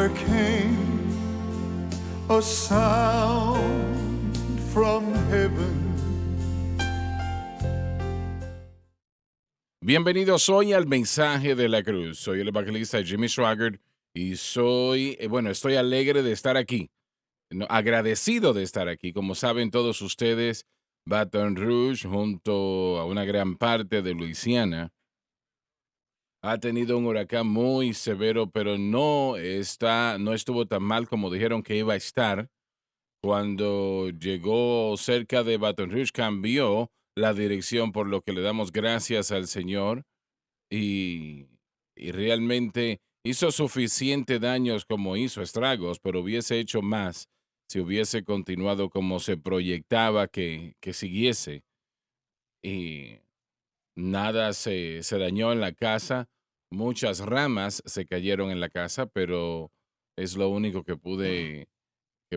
there came a sound from heaven. Bienvenidos hoy al Mensaje de la Cruz. Soy el evangelista Jimmy Swaggart y estoy alegre de estar aquí, agradecido de estar aquí. Como saben todos ustedes, Baton Rouge, junto a una gran parte de Luisiana, ha tenido un huracán muy severo, pero no estuvo tan mal como dijeron que iba a estar. Cuando llegó cerca de Baton Rouge, cambió la dirección, por lo que le damos gracias al Señor y, y realmente hizo suficiente daños como hizo estragos, pero hubiese hecho más si hubiese continuado como se proyectaba que siguiese. Y nada se dañó en la casa, muchas ramas se cayeron en la casa, pero es lo único que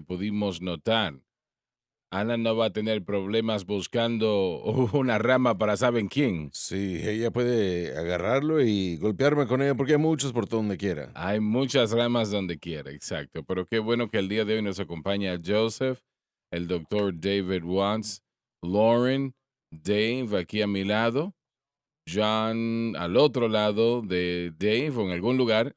pudimos notar. Ana no va a tener problemas buscando una rama para saben quién. Sí, ella puede agarrarlo y golpearme con ella porque hay muchos por donde quiera. Hay muchas ramas donde quiera, exacto. Pero qué bueno que el día de hoy nos acompaña Joseph, el doctor David Watts, Lauren, Dave aquí a mi lado, John al otro lado de Dave o en algún lugar.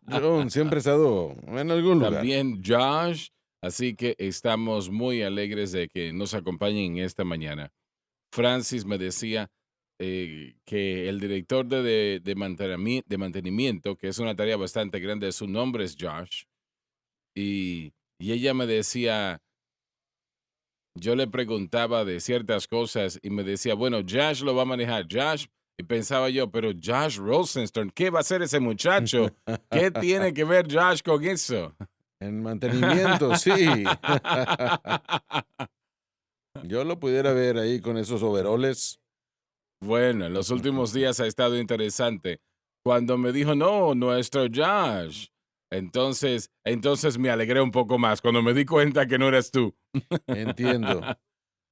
John siempre ha estado en algún lugar. También Josh. Así que estamos muy alegres de que nos acompañen esta mañana. Francis me decía que el director de mantenimiento, que es una tarea bastante grande, su nombre es Josh, y ella me decía, yo le preguntaba de ciertas cosas y me decía, bueno, Josh lo va a manejar, Josh, y pensaba yo, pero Josh Rosenstern, ¿qué va a hacer ese muchacho? ¿Qué tiene que ver Josh con eso? En mantenimiento, sí. Yo lo pudiera ver ahí con esos overoles. Bueno, en los últimos días ha estado interesante. Cuando me dijo, no, nuestro Josh. Entonces me alegré un poco más cuando me di cuenta que no eras tú. Entiendo.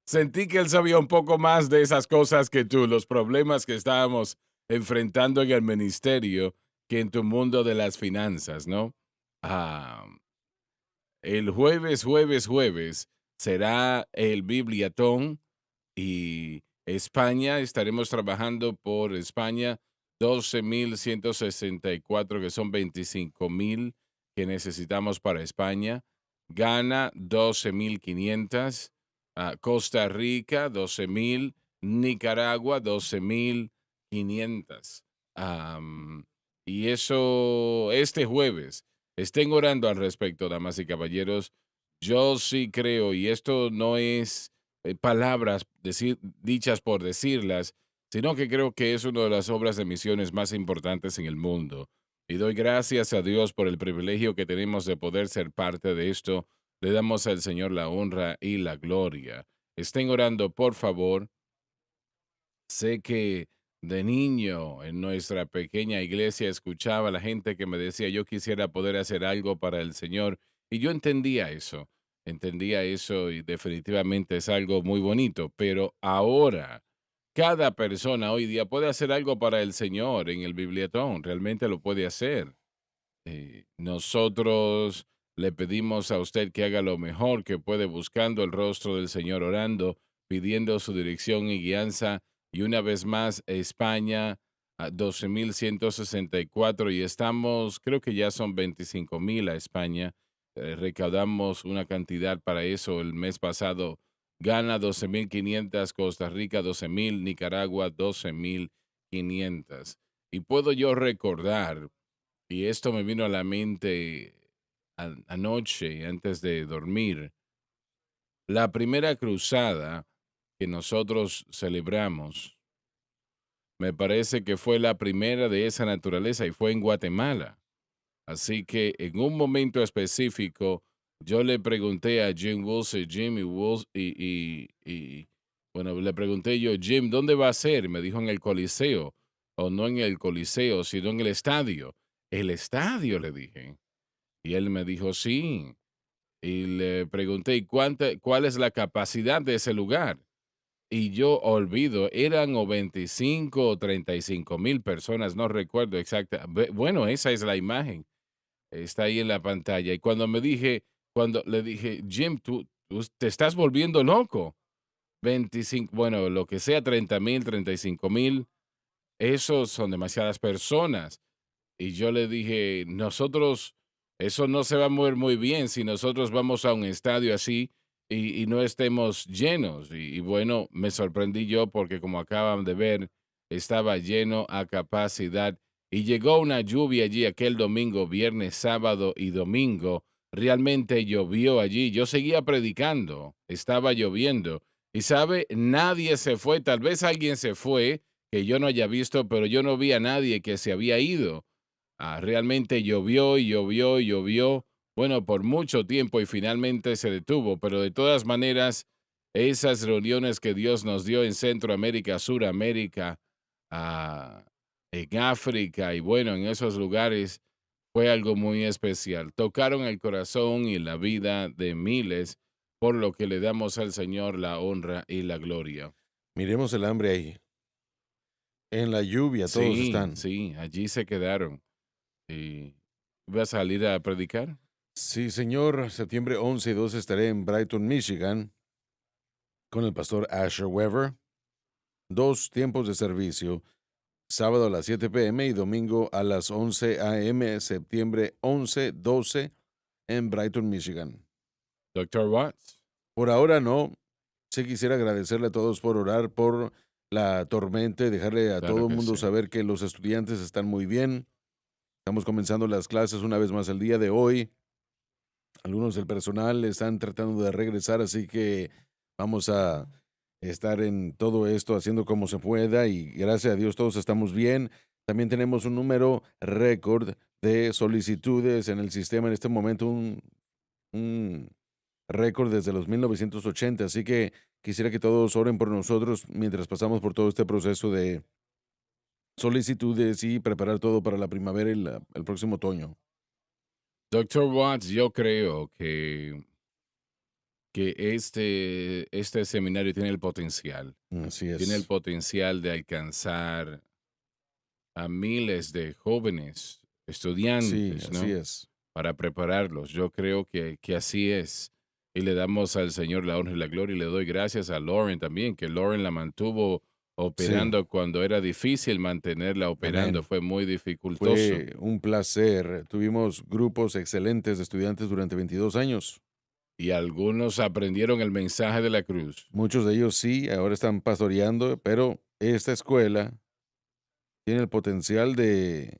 Sentí que él sabía un poco más de esas cosas que tú, los problemas que estábamos enfrentando en el ministerio, que en tu mundo de las finanzas, ¿no? Ah, el jueves será el Bibliatón y España, estaremos trabajando por España 12,164, que son 25,000 que necesitamos para España. Ghana, 12,500. Costa Rica, 12,000. Nicaragua, 12,500. Y eso este jueves. Estén orando al respecto, damas y caballeros. Yo sí creo, y esto no es palabras dichas por decirlas, sino que creo que es una de las obras de misiones más importantes en el mundo. Y doy gracias a Dios por el privilegio que tenemos de poder ser parte de esto. Le damos al Señor la honra y la gloria. Estén orando, por favor. Sé que de niño en nuestra pequeña iglesia escuchaba a la gente que me decía, yo quisiera poder hacer algo para el Señor. Y yo entendía eso y definitivamente es algo muy bonito. Pero ahora, cada persona hoy día puede hacer algo para el Señor en el Bibliatón, realmente lo puede hacer. Nosotros le pedimos a usted que haga lo mejor que puede buscando el rostro del Señor, orando, pidiendo su dirección y guianza. Y una vez más, España, 12,164 y estamos, creo que ya son 25,000 a España. Recaudamos una cantidad para eso el mes pasado. Ghana 12,500, Costa Rica 12,000, Nicaragua 12,500. Y puedo yo recordar, y esto me vino a la mente anoche antes de dormir, la primera cruzada que nosotros celebramos, me parece que fue la primera de esa naturaleza y fue en Guatemala. Así que en un momento específico, yo le pregunté a Jim Wilson, bueno, le pregunté yo, Jim, ¿dónde va a ser? Me dijo en el Coliseo, o no en el Coliseo, sino en el estadio. El estadio, le dije. Y él me dijo, sí. Y le pregunté, ¿y cuál es la capacidad de ese lugar? y yo olvido, eran o 25 o 35,000 personas, no recuerdo exacta. Bueno, esa es la imagen, está ahí en la pantalla. Y cuando le dije, Jim, tú te estás volviendo loco. 25, bueno, lo que sea, 30,000, 35,000, esos son demasiadas personas. Y yo le dije, nosotros, eso no se va a mover muy bien si nosotros vamos a un estadio así y no estemos llenos. Y bueno, me sorprendí yo porque como acaban de ver, estaba lleno a capacidad. Y llegó una lluvia allí aquel domingo, viernes, sábado y domingo. Realmente llovió allí. Yo seguía predicando, estaba lloviendo. Y sabe, nadie se fue. Tal vez alguien se fue que yo no haya visto, pero yo no vi a nadie que se había ido. Realmente llovió y llovió y llovió, bueno, por mucho tiempo y finalmente se detuvo, pero de todas maneras, esas reuniones que Dios nos dio en Centroamérica, Suramérica, ah, en África y bueno, en esos lugares fue algo muy especial. Tocaron el corazón y la vida de miles, por lo que le damos al Señor la honra y la gloria. Miremos el hambre ahí. En la lluvia todos Sí, están. sí, allí se quedaron. ¿Y iba a salir a predicar? Sí, señor. Septiembre 11 y 12 estaré en Brighton, Michigan, con el pastor Asher Weber. 2 tiempos de servicio. Sábado a las 7 p.m. y domingo a las 11 a.m. Septiembre 11, 12 en Brighton, Michigan. Doctor Watts. Por ahora no. Sí quisiera agradecerle a todos por orar por la tormenta y dejarle a Claro todo el que mundo sí. saber que los estudiantes están muy bien. Estamos comenzando las clases una vez más el día de hoy. Algunos del personal están tratando de regresar, así que vamos a estar en todo esto haciendo como se pueda y gracias a Dios todos estamos bien. También tenemos un número récord de solicitudes en el sistema en este momento, un récord desde los 1980, así que quisiera que todos oren por nosotros mientras pasamos por todo este proceso de solicitudes y preparar todo para la primavera y el próximo otoño. Doctor Watts, yo creo que este seminario Así tiene el es. potencial de alcanzar a miles de jóvenes Sí, estudiantes, así ¿no? es. Para prepararlos. Yo creo que así es. Y le damos al Señor la honra y la gloria y le doy gracias a Lauren también, que Lauren la mantuvo Sí, operando cuando era difícil mantenerla operando, amén. fue muy dificultoso. Fue un placer. Tuvimos grupos excelentes de estudiantes durante 22 años. Y algunos aprendieron el mensaje de la cruz. Muchos de ellos sí, ahora están pastoreando, pero esta escuela tiene el potencial de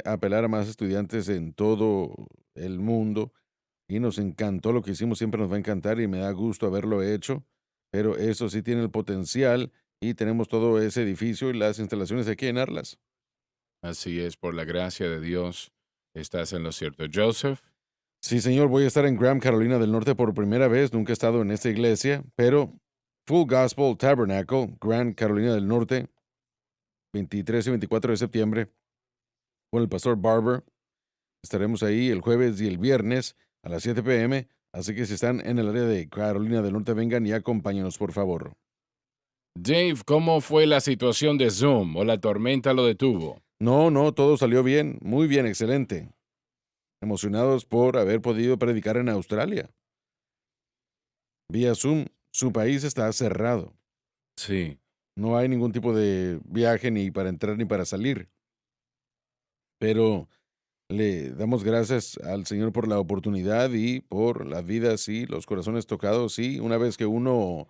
apelar a más estudiantes en todo el mundo y nos encantó lo que hicimos, siempre nos va a encantar y me da gusto haberlo hecho, pero eso sí tiene el potencial y tenemos todo ese edificio y las instalaciones hay que llenarlas. Así es, por la gracia de Dios, estás en lo cierto. Joseph, Sí, señor, voy a estar en Graham, Carolina del Norte por primera vez. Nunca he estado en esta iglesia, pero Full Gospel Tabernacle, Graham, Carolina del Norte, 23 y 24 de septiembre, con el pastor Barber. Estaremos ahí el jueves y el viernes a las 7 p.m. Así que si están en el área de Carolina del Norte, vengan y acompáñenos, por favor. Dave, ¿cómo fue la situación de Zoom o la tormenta lo detuvo? No, no, todo salió bien, muy bien, excelente. Emocionados por haber podido predicar en Australia. Vía Zoom, su país está cerrado. Sí, No hay ningún tipo de viaje ni para entrar ni para salir. Pero le damos gracias al Señor por la oportunidad y por las vidas y los corazones tocados. Sí, una vez que uno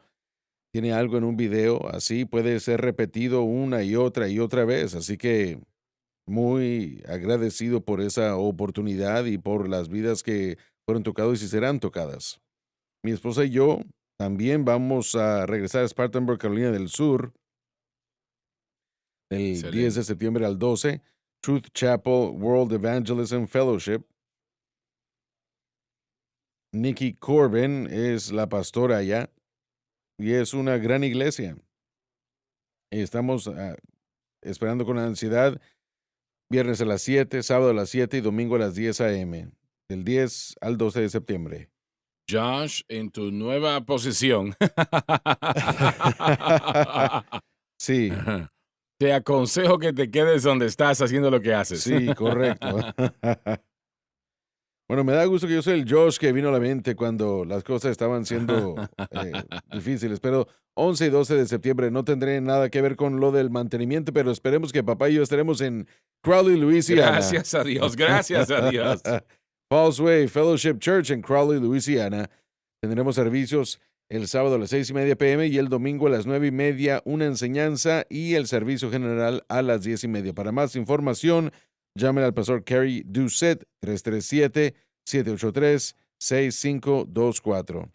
tiene algo en un video así, puede ser repetido una y otra vez. Así que muy agradecido por esa oportunidad y por las vidas que fueron tocadas y serán tocadas. Mi esposa y yo también vamos a regresar a Spartanburg, Carolina del Sur, del 10 de excelente. septiembre al 12, Truth Chapel World Evangelism Fellowship. Nikki Corbin es la pastora allá y es una gran iglesia. Estamos esperando con ansiedad viernes a las 7, sábado a las 7 y domingo a las 10 a.m., del 10 al 12 de septiembre. Josh, en tu nueva posición, Sí, te aconsejo que te quedes donde estás haciendo lo que haces. sí, correcto. Bueno, me da gusto que yo soy el Josh que vino a la mente cuando las cosas estaban siendo difíciles, pero 11 y 12 de septiembre no tendré nada que ver con lo del mantenimiento, pero esperemos que papá y yo estaremos en Crowley, Louisiana. Gracias a Dios, gracias a Dios. Falls Way Fellowship Church en Crowley, Louisiana. Tendremos servicios el sábado a las 6:30 p.m. y el domingo a las 9:30, una enseñanza y el servicio general a las 10:30. Para más información, llamen al pastor Kerry Doucette, 337-783-6524.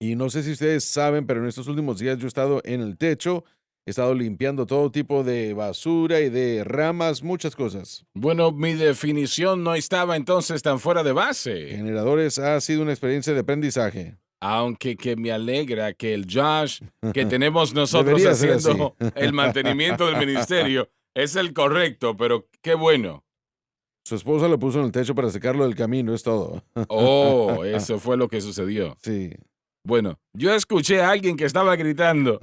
Y no sé si ustedes saben, pero en estos últimos días yo he estado en el techo, he estado limpiando todo tipo de basura y de ramas, muchas cosas. Bueno, mi definición no estaba entonces tan fuera de base. Generadores, ha sido una experiencia de aprendizaje. Aunque que me alegra que el Josh que tenemos nosotros Debería ser haciendo así. el mantenimiento del ministerio es el correcto, pero qué bueno. Su esposa lo puso en el techo para secarlo del camino, es todo. Oh, eso fue lo que sucedió. Sí. Bueno, yo escuché a alguien que estaba gritando.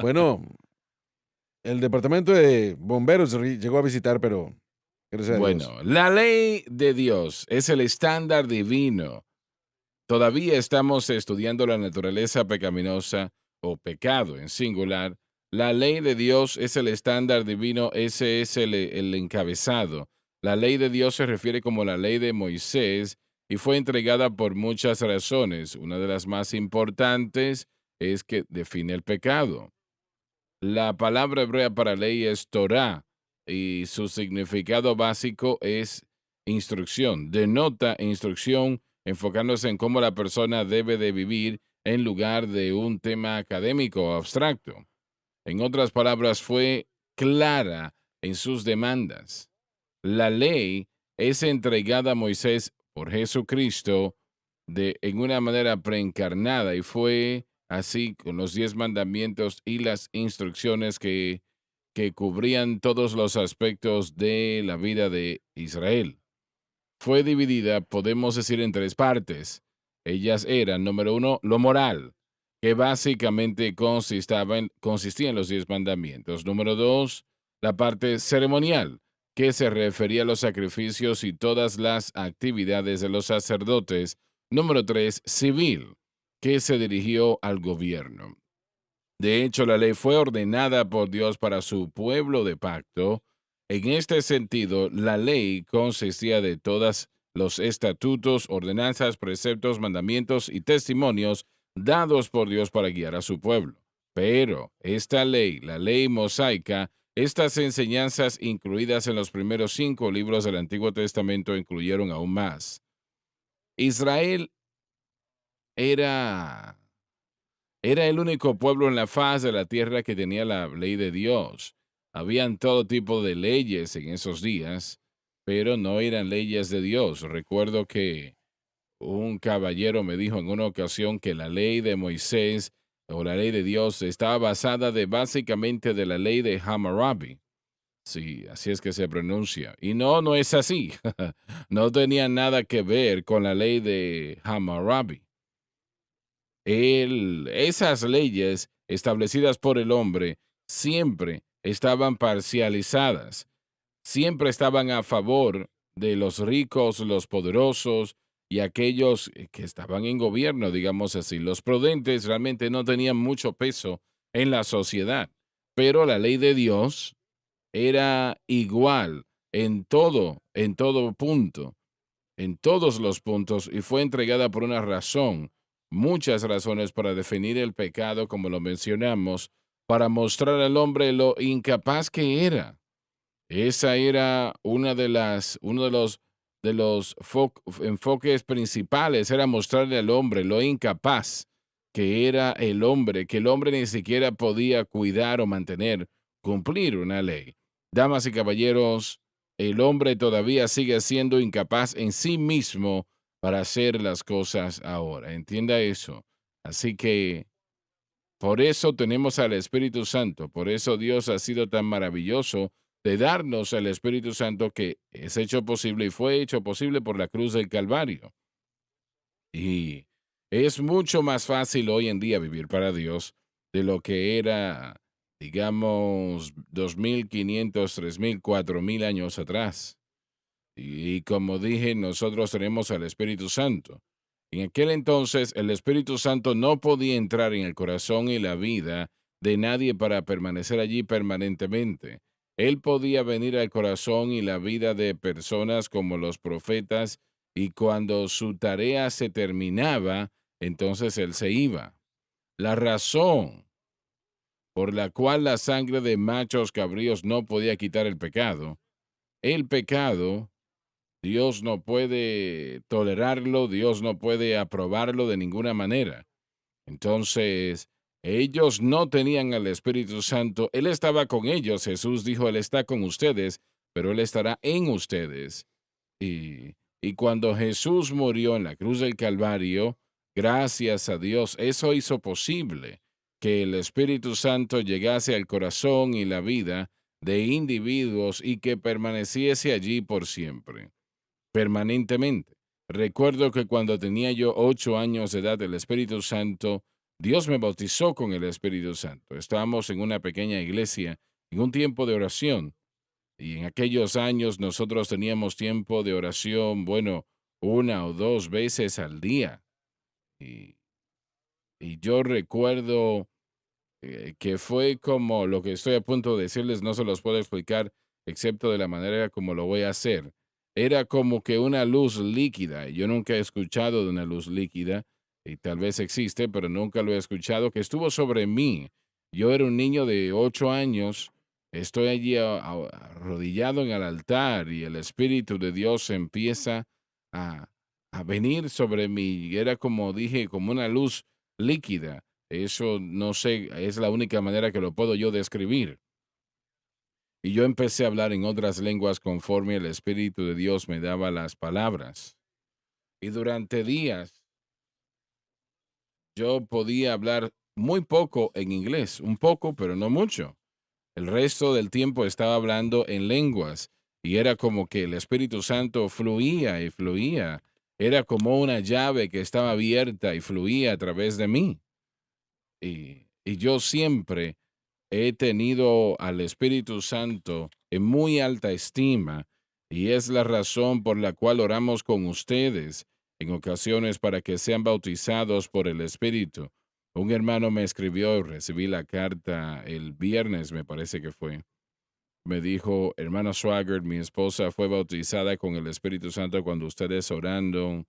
Bueno, el departamento de bomberos llegó a visitar, pero gracias a Dios. Bueno, la ley de Dios es el estándar divino. Todavía estamos estudiando la naturaleza pecaminosa o pecado en singular. La ley de Dios es el estándar divino, ese es el encabezado. La ley de Dios se refiere como la ley de Moisés y fue entregada por muchas razones. Una de las más importantes es que define el pecado. La palabra hebrea para ley es Torah y su significado básico es instrucción. Denota instrucción enfocándose en cómo la persona debe de vivir en lugar de un tema académico o abstracto. En otras palabras, fue clara en sus demandas. La ley es entregada a Moisés por Jesucristo en una manera preencarnada y fue así con los 10 mandamientos y las instrucciones que cubrían todos los aspectos de la vida de Israel. Fue dividida, podemos decir, en 3 partes. Ellas eran, número 1, lo moral, que básicamente consistía en los 10 mandamientos. Número 2, la parte ceremonial, que se refería a los sacrificios y todas las actividades de los sacerdotes. Número 3, civil, que se dirigió al gobierno. De hecho, la ley fue ordenada por Dios para su pueblo de pacto. En este sentido, la ley consistía de todos los estatutos, ordenanzas, preceptos, mandamientos y testimonios dados por Dios para guiar a su pueblo. Pero esta ley, la ley mosaica, estas enseñanzas incluidas en los primeros 5 libros del Antiguo Testamento incluyeron aún más. Israel era el único pueblo en la faz de la tierra que tenía la ley de Dios. Habían todo tipo de leyes en esos días, pero no eran leyes de Dios. Recuerdo que un caballero me dijo en una ocasión que la ley de Moisés o la ley de Dios estaba basada básicamente de la ley de Hammurabi. Sí, así es que se pronuncia. Y no es así. No tenía nada que ver con la ley de Hammurabi. Esas leyes establecidas por el hombre siempre estaban parcializadas, siempre estaban a favor de los ricos, los poderosos y aquellos que estaban en gobierno, digamos así. Los prudentes realmente no tenían mucho peso en la sociedad, pero la ley de Dios era igual en todo punto, en todos los puntos, y fue entregada por una razón, muchas razones para definir el pecado, como lo mencionamos, para mostrar al hombre lo incapaz que era. Esa era uno de los enfoques principales, era mostrarle al hombre lo incapaz que era el hombre, que el hombre ni siquiera podía cuidar o mantener, cumplir una ley. Damas y caballeros, el hombre todavía sigue siendo incapaz en sí mismo para hacer las cosas ahora. Entienda eso. Así que por eso tenemos al Espíritu Santo. Por eso Dios ha sido tan maravilloso de darnos el Espíritu Santo que es hecho posible y fue hecho posible por la cruz del Calvario. Y es mucho más fácil hoy en día vivir para Dios de lo que era, digamos, 2.500, 3.000, 4.000 años atrás. Y como dije, nosotros tenemos al Espíritu Santo. En aquel entonces, el Espíritu Santo no podía entrar en el corazón y la vida de nadie para permanecer allí permanentemente. Él podía venir al corazón y la vida de personas como los profetas, y cuando su tarea se terminaba, entonces él se iba. La razón por la cual la sangre de machos cabríos no podía quitar el pecado, Dios no puede tolerarlo, Dios no puede aprobarlo de ninguna manera. Entonces, ellos no tenían al Espíritu Santo, Él estaba con ellos, Jesús dijo, Él está con ustedes, pero Él estará en ustedes. Y cuando Jesús murió en la cruz del Calvario, gracias a Dios, eso hizo posible que el Espíritu Santo llegase al corazón y la vida de individuos y que permaneciese allí por siempre, permanentemente. Recuerdo que cuando tenía yo 8 años de edad, el Espíritu Santo, Dios me bautizó con el Espíritu Santo. Estábamos en una pequeña iglesia, en un tiempo de oración, y en aquellos años nosotros teníamos tiempo de oración, bueno, 1 o 2 veces al día. Y, y yo recuerdo que fue como lo que estoy a punto de decirles, no se los puedo explicar, excepto de la manera como lo voy a hacer. Era como que una luz líquida. Yo nunca he escuchado de una luz líquida, y tal vez existe, pero nunca lo he escuchado, que estuvo sobre mí. Yo era un niño de 8 años, estoy allí arrodillado en el altar y el Espíritu de Dios empieza a, a venir sobre mí. Era como dije, como una luz líquida. Eso no sé, es la única manera que lo puedo yo describir. Y yo empecé a hablar en otras lenguas conforme el Espíritu de Dios me daba las palabras. Y durante días yo podía hablar muy poco en inglés, un poco, pero no mucho. El resto del tiempo estaba hablando en lenguas y era como que el Espíritu Santo fluía y fluía. Era como una llave que estaba abierta y fluía a través de mí. Y yo siempre he tenido al Espíritu Santo en muy alta estima, y es la razón por la cual oramos con ustedes en ocasiones para que sean bautizados por el Espíritu. Un hermano me escribió, recibí la carta el viernes, me parece que fue. Me dijo, hermano Swagger, mi esposa fue bautizada con el Espíritu Santo cuando ustedes orando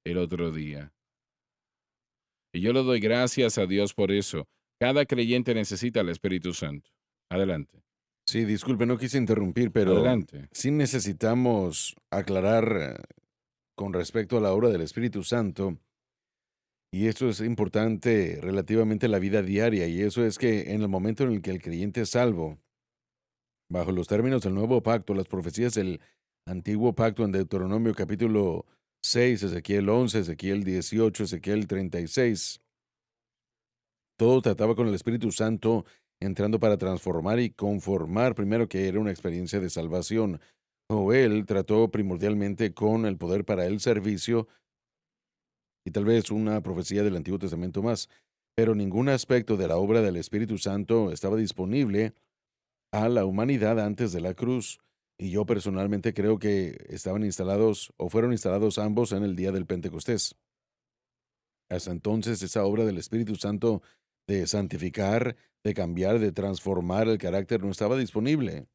el otro día. Y yo le doy gracias a Dios por eso. Cada creyente necesita el Espíritu Santo. Adelante, Sí, disculpe, no quise interrumpir, pero adelante. sí necesitamos aclarar con respecto a la obra del Espíritu Santo, y esto es importante relativamente a la vida diaria, y eso es que en el momento en el que el creyente es salvo, bajo los términos del nuevo pacto, las profecías del antiguo pacto en Deuteronomio capítulo 6, Ezequiel 11, Ezequiel 18, Ezequiel 36, todo trataba con el Espíritu Santo entrando para transformar y conformar, primero que era una experiencia de salvación. Joel trató primordialmente con el poder para el servicio y tal vez una profecía del Antiguo Testamento más, pero ningún aspecto de la obra del Espíritu Santo estaba disponible a la humanidad antes de la cruz. Y yo personalmente creo que estaban instalados o fueron instalados ambos en el día del Pentecostés. Hasta entonces, esa obra del Espíritu Santo de santificar, de cambiar, de transformar el carácter no estaba disponible.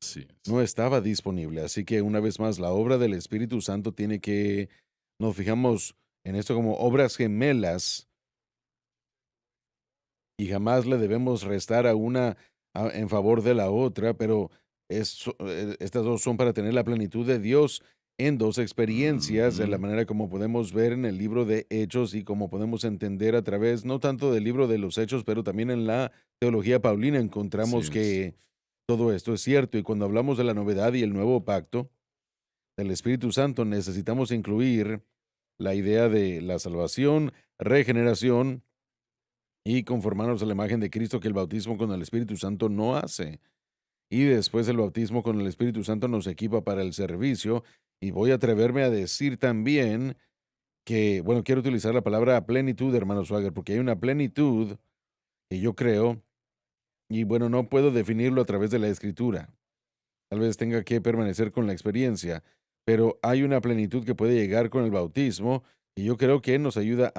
Así es. No estaba disponible. Así que una vez más, la obra del Espíritu Santo tiene que, nos fijamos en esto como obras gemelas y jamás le debemos restar a una en favor de la otra, pero estas dos son para tener la plenitud de Dios en dos experiencias, de la Ujú. manera como podemos ver en el libro de Hechos y como podemos entender a través, no tanto del libro de los Hechos, pero también en la teología paulina Así encontramos es. que todo esto es cierto. Y cuando hablamos de la novedad y el nuevo pacto del Espíritu Santo, necesitamos incluir la idea de la salvación, regeneración y conformarnos a la imagen de Cristo, que el bautismo con el Espíritu Santo no hace. Y después el bautismo con el Espíritu Santo nos equipa para el servicio. Y voy a atreverme a decir también que, bueno, quiero utilizar la palabra plenitud, hermano Swagger, porque hay una plenitud que yo creo, y bueno, no puedo definirlo a través de la escritura. Tal vez tenga que permanecer con la experiencia, pero hay una plenitud que puede llegar con el bautismo y yo creo que nos ayuda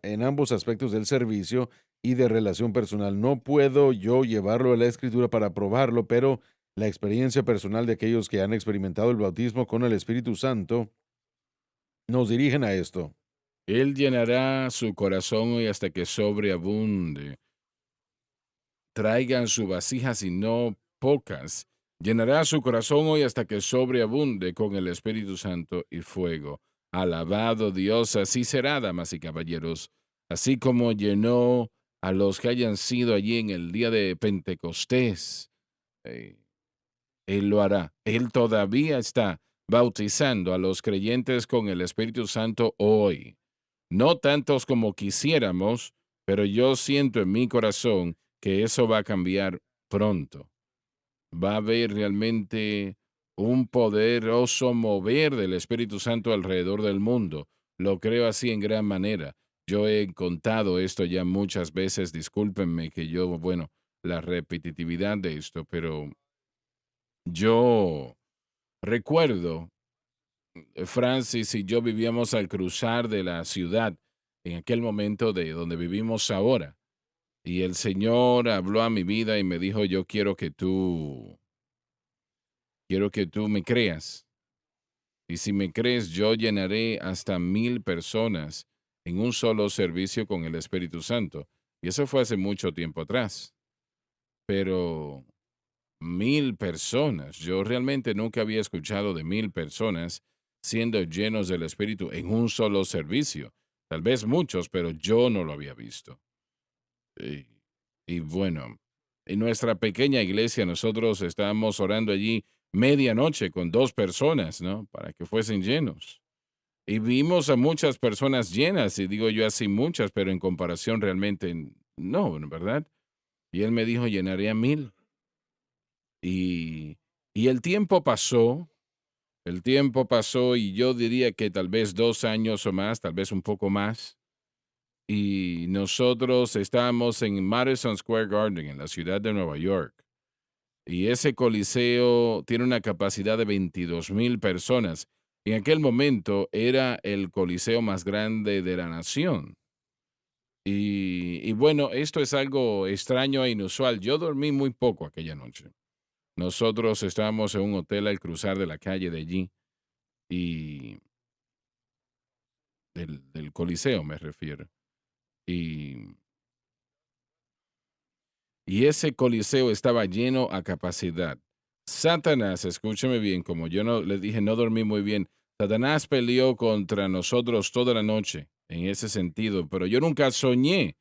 en ambos aspectos del servicio y de relación personal. No puedo yo llevarlo a la escritura para probarlo, pero la experiencia personal de aquellos que han experimentado el bautismo con el Espíritu Santo nos dirigen a esto. Él llenará su corazón hoy hasta que sobreabunde. Traigan su vasijas y no pocas. Llenará su corazón hoy hasta que sobreabunde con el Espíritu Santo y fuego. Alabado Dios, así será, damas y caballeros, así como llenó a los que hayan sido allí en el día de Pentecostés. eh, Él lo hará. Él todavía está bautizando a los creyentes con el Espíritu Santo hoy. No tantos como quisiéramos, pero yo siento en mi corazón que eso va a cambiar pronto. Va a haber realmente un poderoso mover del Espíritu Santo alrededor del mundo. Lo creo así en gran manera. Yo he contado esto ya muchas veces, discúlpenme que yo, bueno, la repetitividad de esto, pero yo recuerdo, Francis y yo vivíamos al cruzar de la ciudad en aquel momento de donde vivimos ahora. Y el Señor habló a mi vida y me dijo, yo quiero que tú me creas. Y si me crees, yo llenaré hasta 1,000 personas en un solo servicio con el Espíritu Santo. Y eso fue hace mucho tiempo atrás. Pero 1,000 personas, yo realmente nunca había escuchado de 1,000 personas siendo llenos del Espíritu en un solo servicio. Tal vez muchos, pero yo no lo había visto. Y, y bueno, en nuestra pequeña iglesia nosotros estábamos orando allí medianoche con 2 personas, ¿no? Para que fuesen llenos. Y vimos a muchas personas llenas, y digo yo así muchas, pero en comparación realmente no, ¿verdad? Y él me dijo, llenaré a 1,000. Y, y el tiempo pasó y yo diría que tal vez 2 años o más, tal vez un poco más. Y nosotros estábamos en Madison Square Garden, en la ciudad de Nueva York. Y ese coliseo tiene una capacidad de 22,000 personas. En aquel momento era el coliseo más grande de la nación. Y bueno, esto es algo extraño e inusual. Yo dormí muy poco aquella noche. Nosotros estábamos en un hotel al cruzar de la calle de allí y del Coliseo me refiero. Y, y ese Coliseo estaba lleno a capacidad. Satanás, escúcheme bien, como yo no le dije, no dormí muy bien. Satanás peleó contra nosotros toda la noche en ese sentido, pero yo nunca soñé,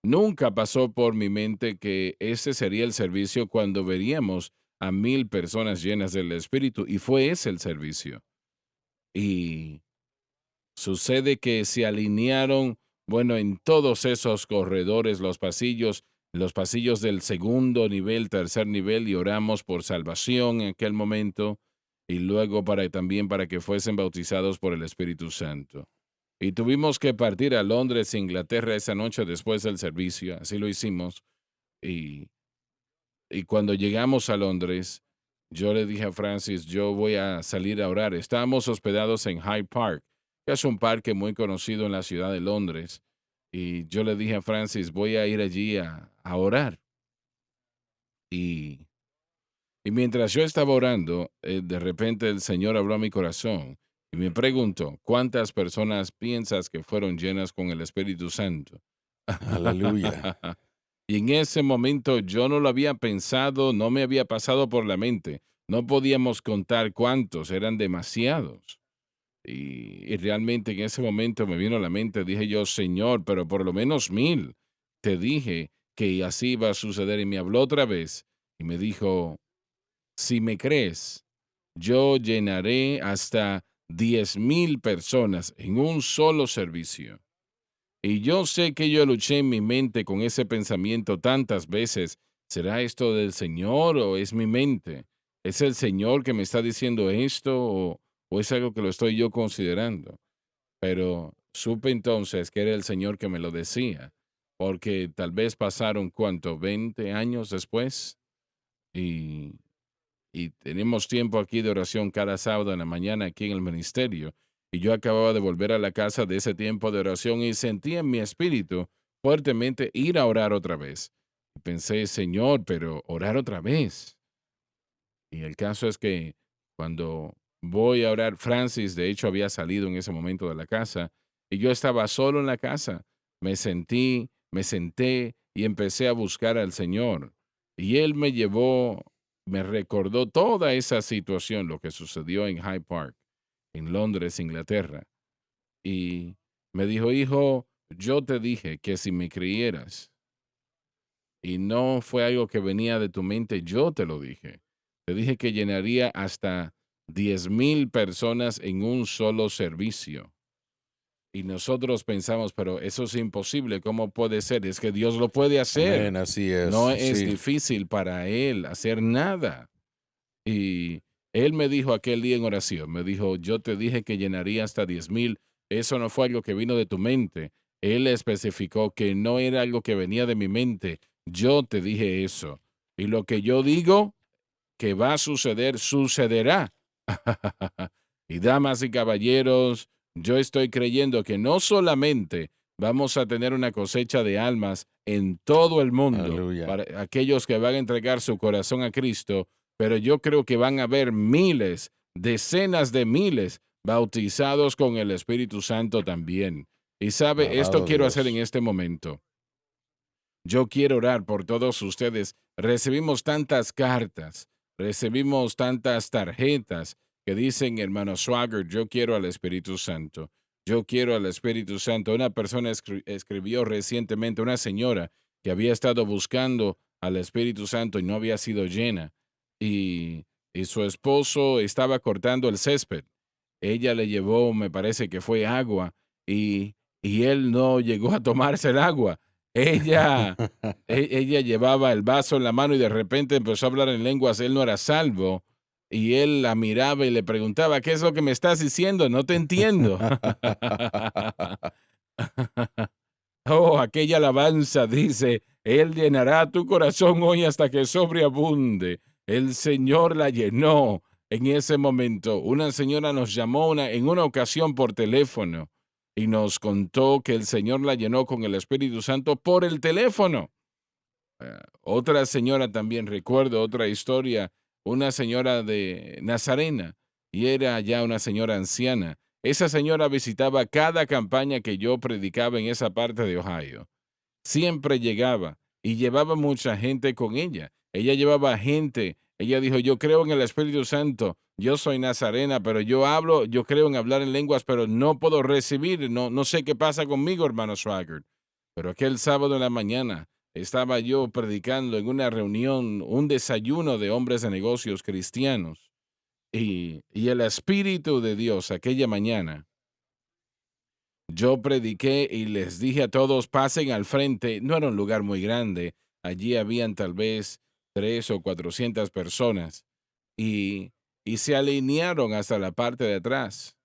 nunca pasó por mi mente que ese sería el servicio cuando veríamos a 1,000 personas llenas del Espíritu, y fue ese el servicio. Y sucede que se alinearon, bueno, en todos esos corredores, los pasillos del segundo nivel, tercer nivel, y oramos por salvación en aquel momento, y luego también para que fuesen bautizados por el Espíritu Santo. Y tuvimos que partir a Londres, Inglaterra, esa noche después del servicio, así lo hicimos, y y cuando llegamos a Londres, yo le dije a Francis, yo voy a salir a orar. Estábamos hospedados en Hyde Park, que es un parque muy conocido en la ciudad de Londres. Y yo le dije a Francis, voy a ir allí a orar. Y, y mientras yo estaba orando, de repente el Señor habló a mi corazón y me preguntó, ¿cuántas personas piensas que fueron llenas con el Espíritu Santo? Aleluya. Y en ese momento yo no lo había pensado, no me había pasado por la mente. No podíamos contar cuántos, eran demasiados. Y realmente en ese momento me vino a la mente, dije yo, Señor, pero por lo menos 1,000. Te dije que así iba a suceder. Y me habló otra vez y me dijo, si me crees, yo llenaré hasta 10,000 personas en un solo servicio. Y yo sé que yo luché en mi mente con ese pensamiento tantas veces. ¿Será esto del Señor o es mi mente? ¿Es el Señor que me está diciendo esto o es algo que lo estoy yo considerando? pero supe entonces que era el Señor que me lo decía, porque tal vez pasaron, ¿cuánto? 20 años después, y, y tenemos tiempo aquí de oración cada sábado en la mañana aquí en el ministerio, y yo acababa de volver a la casa de ese tiempo de oración y sentí en mi espíritu fuertemente ir a orar otra vez. Y pensé, Señor, pero orar otra vez. Y el caso es que cuando voy a orar, Francis, de hecho, había salido en ese momento de la casa y yo estaba solo en la casa. Me senté y empecé a buscar al Señor. Y Él me llevó, me recordó toda esa situación, lo que sucedió en Hyde Park, en Londres, Inglaterra. Y me dijo, hijo, yo te dije que si me creyeras, y no fue algo que venía de tu mente, yo te lo dije. Te dije que llenaría hasta 10,000 personas en un solo servicio. Y nosotros pensamos, pero eso es imposible, ¿cómo puede ser? Es que Dios lo puede hacer. Amén, así es, No es sí. difícil para Él hacer nada. Y Él me dijo aquel día en oración, me dijo, yo te dije que llenaría hasta 10,000. Eso no fue algo que vino de tu mente. Él especificó que no era algo que venía de mi mente. Yo te dije eso. Y lo que yo digo que va a suceder, sucederá. Y damas y caballeros, yo estoy creyendo que no solamente vamos a tener una cosecha de almas en todo el mundo Aleluya. para aquellos que van a entregar su corazón a Cristo, pero yo creo que van a haber miles, decenas de miles bautizados con el Espíritu Santo también. Y sabe, esto Alabado quiero hacer en Dios. este momento. Yo quiero orar por todos ustedes. Recibimos tantas cartas, recibimos tantas tarjetas que dicen, hermano Swagger, yo quiero al Espíritu Santo. Yo quiero al Espíritu Santo. Una persona escribió recientemente, una señora que había estado buscando al Espíritu Santo y no había sido llena. Y su esposo estaba cortando el césped. Ella le llevó, me parece que fue agua, y él no llegó a tomarse el agua. Ella, ella llevaba el vaso en la mano y de repente empezó a hablar en lenguas. Él no era salvo. Y él la miraba y le preguntaba, ¿qué es lo que me estás diciendo? No te entiendo. Oh, aquella alabanza dice, Él llenará tu corazón hoy hasta que sobreabunde. El Señor la llenó en ese momento. Una señora nos llamó en una ocasión por teléfono y nos contó que el Señor la llenó con el Espíritu Santo por el teléfono. Otra señora también, recuerdo otra historia, una señora de Nazarena, y era ya una señora anciana. Esa señora visitaba cada campaña que yo predicaba en esa parte de Ohio. Siempre llegaba y llevaba mucha gente con ella. Ella llevaba gente. Ella dijo, yo creo en el Espíritu Santo. Yo soy nazarena, pero yo hablo, yo creo en hablar en lenguas, pero no puedo recibir. No sé qué pasa conmigo, hermano Swagger. Pero aquel sábado en la mañana estaba yo predicando en una reunión, un desayuno de hombres de negocios cristianos. Y el Espíritu de Dios aquella mañana, yo prediqué y les dije a todos, pasen al frente. No era un lugar muy grande. Allí habían tal vez 300 o 400 personas. Y, y se alinearon hasta la parte de atrás.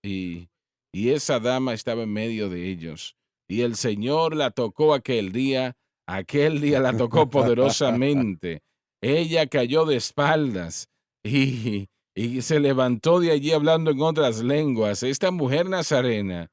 Y, y esa dama estaba en medio de ellos. Y el Señor la tocó aquel día la tocó poderosamente. Ella cayó de espaldas y se levantó de allí hablando en otras lenguas. Esta mujer nazarena.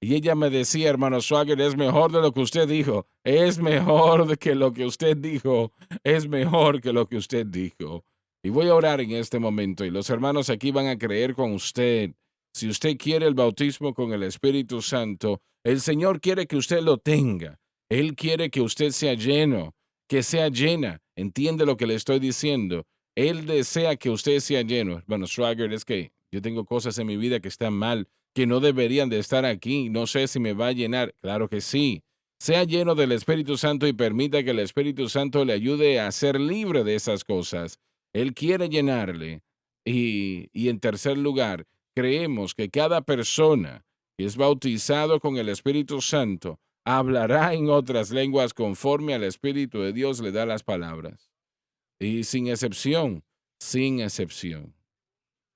Y ella me decía, hermano Swagger, es mejor de lo que usted dijo. Es mejor que lo que usted dijo. Es mejor que lo que usted dijo. Y voy a orar en este momento. Y los hermanos aquí van a creer con usted. Si usted quiere el bautismo con el Espíritu Santo, el Señor quiere que usted lo tenga. Él quiere que usted sea lleno, que sea llena. ¿Entiende lo que le estoy diciendo? Él desea que usted sea lleno. Hermano Swagger, es que yo tengo cosas en mi vida que están mal, que no deberían de estar aquí. No sé si me va a llenar. Claro que sí. Sea lleno del Espíritu Santo y permita que el Espíritu Santo le ayude a ser libre de esas cosas. Él quiere llenarle. Y en tercer lugar, creemos que cada persona que es bautizado con el Espíritu Santo hablará en otras lenguas conforme al Espíritu de Dios le da las palabras. Y sin excepción, sin excepción.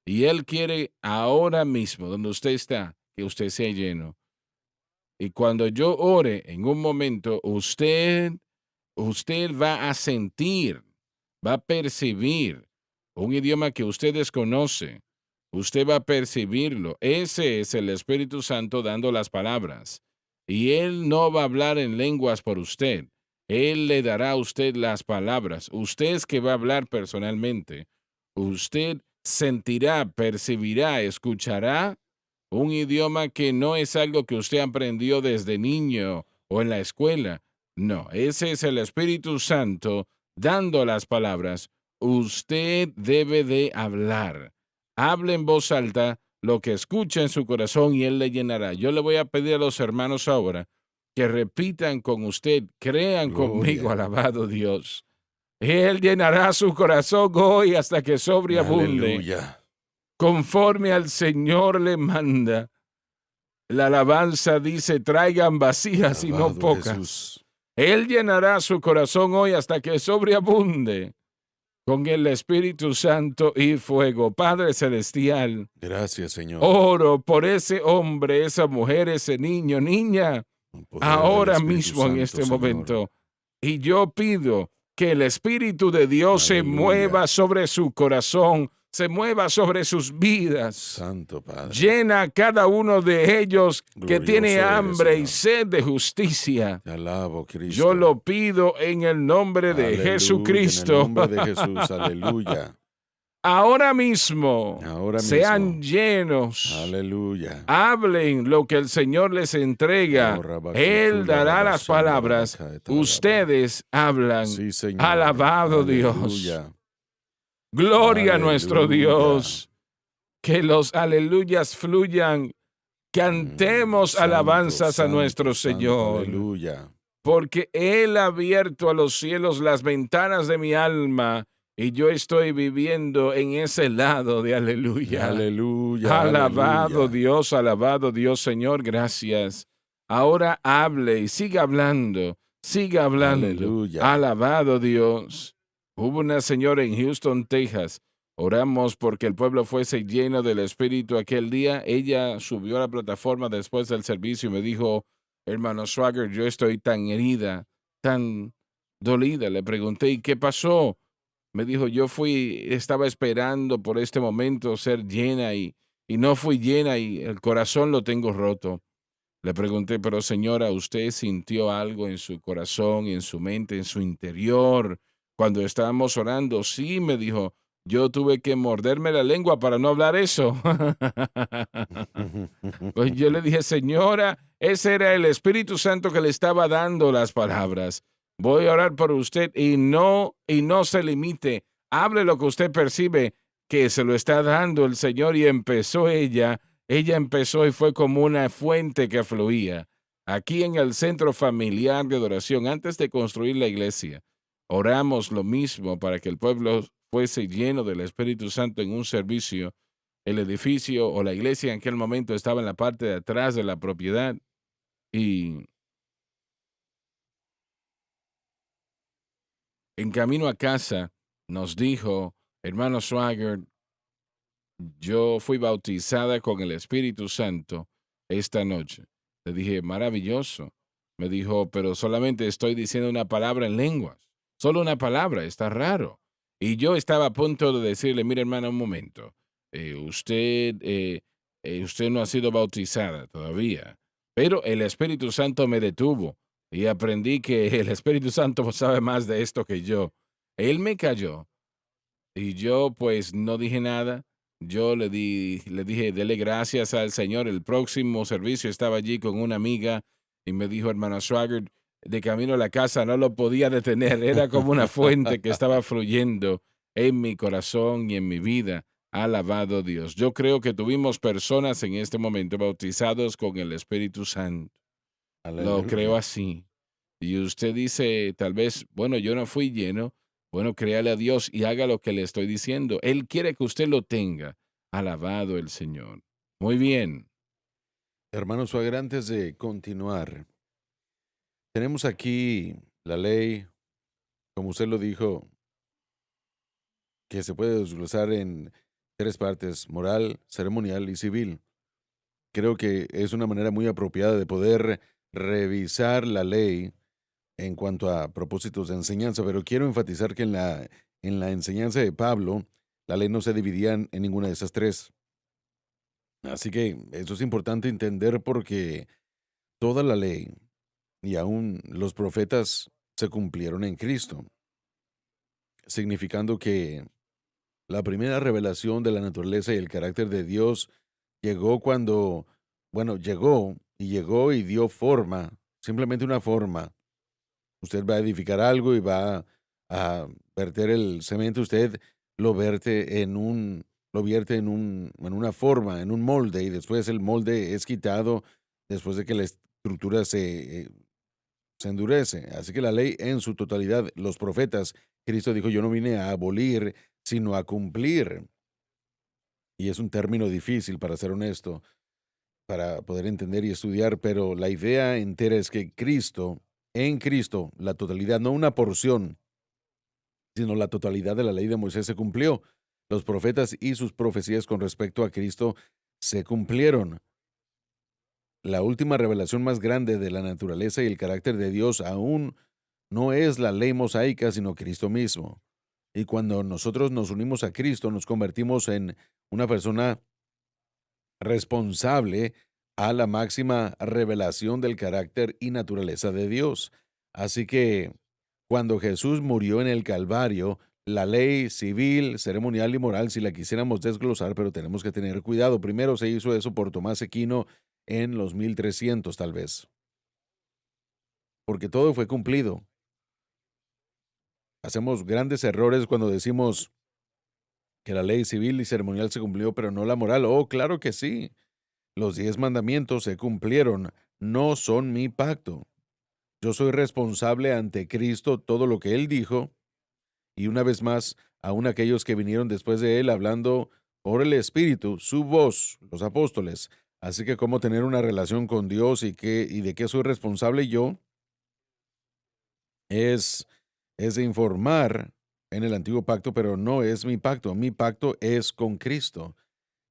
Y Él quiere ahora mismo, donde usted está, que usted sea lleno. Y cuando yo ore en un momento, usted va a sentir, va a percibir un idioma que usted desconoce. Usted va a percibirlo. Ese es el Espíritu Santo dando las palabras. Y Él no va a hablar en lenguas por usted. Él le dará a usted las palabras. Usted es que va a hablar personalmente. Usted sentirá, percibirá, escuchará un idioma que no es algo que usted aprendió desde niño o en la escuela. No, ese es el Espíritu Santo dando las palabras. Usted debe de hablar. Hable en voz alta lo que escucha en su corazón y Él le llenará. Yo le voy a pedir a los hermanos ahora que repitan con usted, crean conmigo, Gloria. alabado Dios. Él llenará su corazón hoy hasta que sobreabunde, Aleluya. conforme al Señor le manda. La alabanza dice, traigan vacías y no Alabado pocas. Jesús. Él llenará su corazón hoy hasta que sobreabunde con el Espíritu Santo y fuego. Padre Celestial, Gracias, Señor. oro por ese hombre, esa mujer, ese niño, niña, Con poder del ahora Espíritu mismo en Santo, este Señor. momento. Y yo pido que el Espíritu de Dios se Aleluya. mueva sobre su corazón, se mueva sobre sus vidas. Santo Padre. Llena a cada uno de ellos que Glorioso tiene eres, hambre y Señor. sed de justicia. Te alabo, Cristo. Yo lo pido en el nombre de Aleluya, Jesucristo. En el nombre de Jesús. Aleluya. Ahora mismo, Ahora sean mismo. llenos. Aleluya. Hablen lo que el Señor les entrega. Él dará las palabras. Ustedes hablan. Sí, Señor. Alabado Dios. Aleluya. Gloria a nuestro Aleluya. Dios. Que los aleluyas fluyan. Cantemos Santo, alabanzas a santo, nuestro santo, Señor. Aleluya. Porque Él ha abierto a los cielos las ventanas de mi alma. Y yo estoy viviendo en ese lado de aleluya. Aleluya. Alabado aleluya. Dios, Señor, gracias. Ahora hable y siga hablando, siga hablando. Aleluya. Alabado Dios. Hubo una señora en Houston, Texas. Oramos porque el pueblo fuese lleno del Espíritu aquel día. Ella subió a la plataforma después del servicio y me dijo, hermano Swagger, yo estoy tan herida, tan dolida. Le pregunté, ¿y qué pasó? Me dijo, estaba esperando por este momento ser llena y no fui llena y el corazón lo tengo roto. Le pregunté, pero señora, ¿usted sintió algo en su corazón, en su mente, en su interior cuando estábamos orando? Sí, me dijo, yo tuve que morderme la lengua para no hablar eso. Pues yo le dije, señora, ese era el Espíritu Santo que le estaba dando las palabras. Voy a orar por usted y no se limite. Hable lo que usted percibe que se lo está dando el Señor y empezó ella empezó y fue como una fuente que fluía. Aquí en el centro familiar de adoración, antes de construir la iglesia, oramos lo mismo para que el pueblo fuese lleno del Espíritu Santo en un servicio. El edificio o la iglesia en aquel momento estaba en la parte de atrás de la propiedad y en camino a casa nos dijo, hermano Swagger, yo fui bautizada con el Espíritu Santo esta noche. Le dije, maravilloso. Me dijo, pero solamente estoy diciendo una palabra en lenguas. Solo una palabra, está raro. Y yo estaba a punto de decirle, mire hermana, un momento. Usted no ha sido bautizada todavía. Pero el Espíritu Santo me detuvo y aprendí que el Espíritu Santo sabe más de esto que yo. Él me cayó y yo pues no dije nada. Yo le dije, dele gracias al Señor. El próximo servicio estaba allí con una amiga y me dijo, hermano Swagger, de camino a la casa no lo podía detener. Era como una fuente que estaba fluyendo en mi corazón y en mi vida. Alabado Dios. Yo creo que tuvimos personas en este momento bautizados con el Espíritu Santo. Lo creo así. Y usted dice, tal vez, bueno, yo no fui lleno. Bueno, créale a Dios y haga lo que le estoy diciendo. Él quiere que usted lo tenga. Alabado el Señor. Muy bien. Hermano Swagger, antes de continuar, tenemos aquí la ley, como usted lo dijo, que se puede desglosar en 3 partes, moral, ceremonial y civil. creo que es una manera muy apropiada de poder revisar la ley en cuanto a propósitos de enseñanza, pero quiero enfatizar que en la enseñanza de Pablo, la ley no se dividía en ninguna de esas tres. Así que eso es importante entender porque toda la ley y aún los profetas se cumplieron en Cristo, significando que la primera revelación de la naturaleza y el carácter de Dios llegó cuando, bueno, llegó y dio forma, simplemente una forma. Usted va a edificar algo y va a verter el cemento, usted lo vierte en una forma, en un molde, y después el molde es quitado después de que la estructura se endurece. Así que la ley en su totalidad, los profetas, Cristo dijo, yo no vine a abolir, sino a cumplir. Y es un término difícil, para ser honesto, para poder entender y estudiar, pero la idea entera es que en Cristo, la totalidad, no una porción, sino la totalidad de la ley de Moisés se cumplió. Los profetas y sus profecías con respecto a Cristo se cumplieron. La última revelación más grande de la naturaleza y el carácter de Dios aún no es la ley mosaica, sino Cristo mismo. Y cuando nosotros nos unimos a Cristo, nos convertimos en una persona responsable a la máxima revelación del carácter y naturaleza de Dios. Así que cuando Jesús murió en el Calvario, la ley civil, ceremonial y moral, si la quisiéramos desglosar, pero tenemos que tener cuidado. Primero se hizo eso por Tomás Aquino en los 1300 tal vez, porque todo fue cumplido. Hacemos grandes errores cuando decimos que la ley civil y ceremonial se cumplió, pero no la moral. Oh, claro que sí. Los 10 mandamientos se cumplieron, no son mi pacto. Yo soy responsable ante Cristo todo lo que Él dijo, y una vez más, aún aquellos que vinieron después de Él hablando por el Espíritu, su voz, los apóstoles. Así que cómo tener una relación con Dios y de qué soy responsable yo es, es de informar en el antiguo pacto, pero no es mi pacto. Mi pacto es con Cristo.